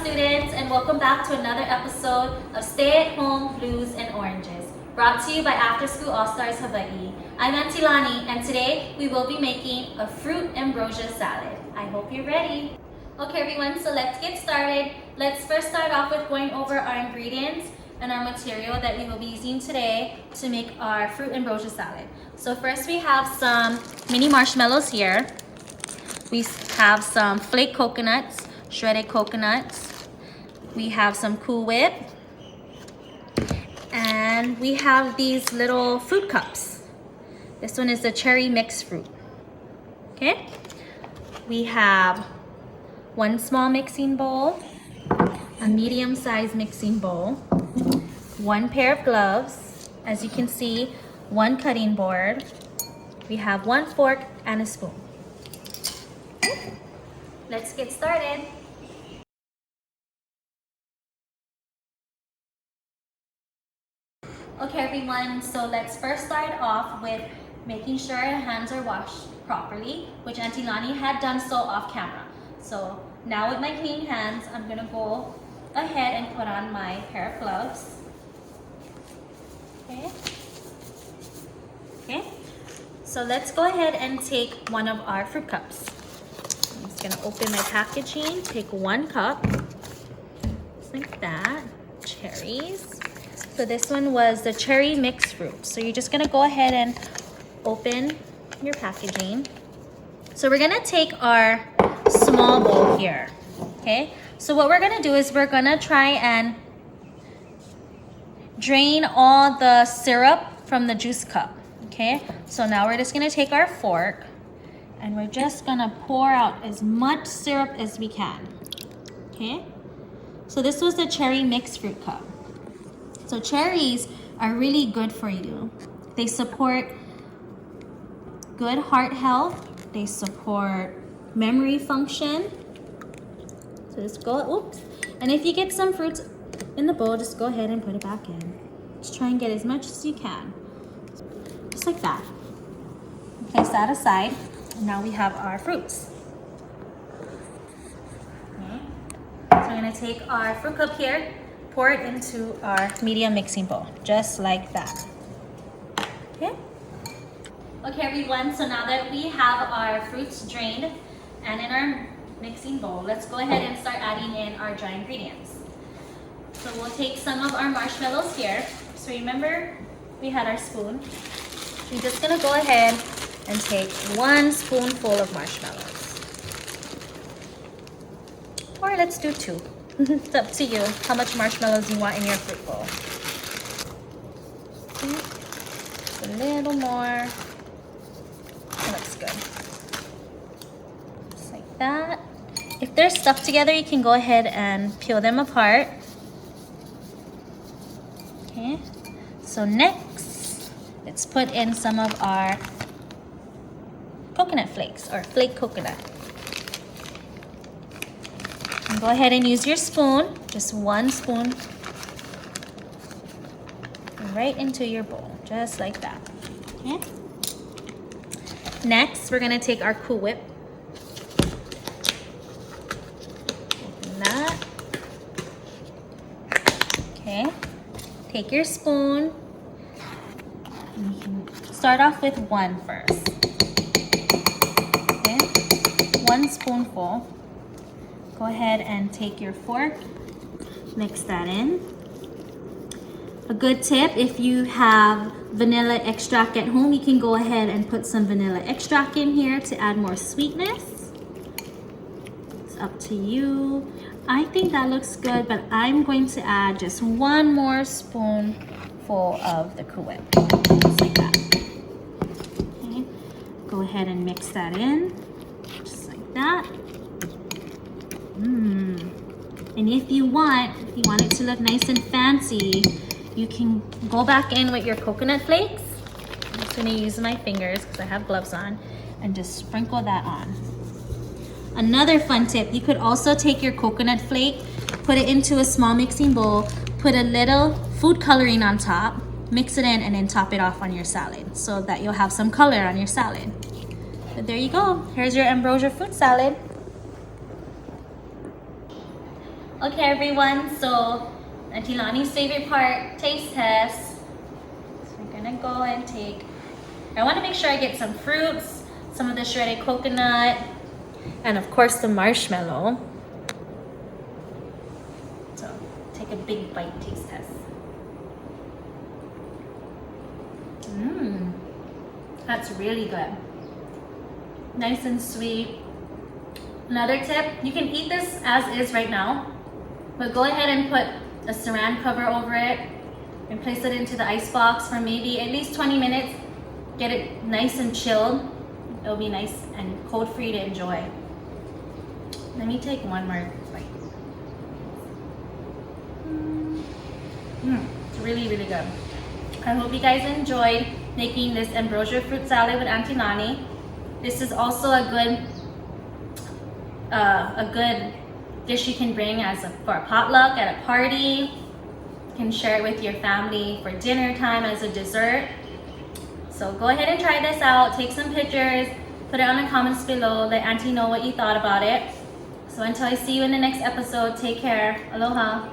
students, and welcome back to another episode of Stay at Home Blues and Oranges, brought to you by After School All-Stars Hawaii. I'm Aunty Lani, and today we will be making a fruit ambrosia salad. I hope you're ready. Okay everyone, so let's get started. Let's first start off with going over our ingredients and our material that we will be using today to make our fruit ambrosia salad. So first we have some mini marshmallows here. We have some flake coconuts, shredded coconuts. We have some Cool Whip. And we have these little fruit cups. This one is the cherry mixed fruit. Okay? We have one small mixing bowl, a medium-sized mixing bowl, one pair of gloves, as you can see, one cutting board. We have one fork and a spoon. Let's get started. Okay everyone, so let's first start off with making sure our hands are washed properly, which Aunty Lani had done so off camera. So now with my clean hands, I'm gonna go ahead and put on my pair of gloves. Okay, so let's go ahead and take one of our fruit cups. I'm just gonna open my packaging, take one cup, just like that, cherries. So this one was the cherry mixed fruit. So you're just gonna go ahead and open your packaging. So we're gonna take our small bowl here, okay? So what we're gonna do is we're gonna try and drain all the syrup from the juice cup, okay? So now we're just gonna take our fork and we're just gonna pour out as much syrup as we can, okay? So this was the cherry mixed fruit cup. So cherries are really good for you. They support good heart health. They support memory function. So just go, oops. And if you get some fruits in the bowl, just go ahead and put it back in. Just try and get as much as you can. Just like that. Place that aside. And now we have our fruits. Okay. So we're gonna take our fruit cup here, pour it into our medium mixing bowl, just like that. Okay? Okay everyone, so now that we have our fruits drained and in our mixing bowl, let's go ahead and start adding in our dry ingredients. So we'll take some of our marshmallows here. So remember, we had our spoon. We're just gonna go ahead and take one spoonful of marshmallows. Or let's do two. It's up to you how much marshmallows you want in your fruit bowl. Okay. A little more. That looks good. Just like that. If they're stuck together, you can go ahead and peel them apart. Okay. So next, let's put in some of our coconut flakes or flake coconut. And go ahead and use your spoon, just one spoon, right into your bowl, just like that. Okay. Next, we're gonna take our Cool Whip. Open that. Okay. Take your spoon. And you can start off with one first. Okay. One spoonful. Go ahead and take your fork, mix that in. A good tip, if you have vanilla extract at home, you can go ahead and put some vanilla extract in here to add more sweetness. It's up to you. I think that looks good, but I'm going to add just one more spoonful of the Cool Whip, just like that. Okay. Go ahead and mix that in, just like that. And if you want it to look nice and fancy, you can go back in with your coconut flakes. I'm just gonna use my fingers because I have gloves on and just sprinkle that on. Another fun tip, you could also take your coconut flake, put it into a small mixing bowl, put a little food coloring on top, mix it in, and then top it off on your salad so that you'll have some color on your salad. But there you go, here's your ambrosia fruit salad. Okay, everyone, so Aunty Lani's favorite part, taste test. So we're gonna go and take, I wanna make sure I get some fruits, some of the shredded coconut, and of course the marshmallow. So take a big bite taste test. That's really good. Nice and sweet. Another tip, you can eat this as is right now, but go ahead and put a saran cover over it and place it into the ice box for maybe at least 20 minutes. Get it nice and chilled. It'll be nice and cold for you to enjoy. Let me take one more bite. It's really, really good. I hope you guys enjoyed making this ambrosia fruit salad with Aunty Lani. This is also a good dish you can bring for a potluck at a party. You can share it with your family for dinner time as a dessert. So go ahead and try this out. Take some pictures, put it on the comments below. Let Auntie know what you thought about it. So until I see you in the next episode, take care. Aloha.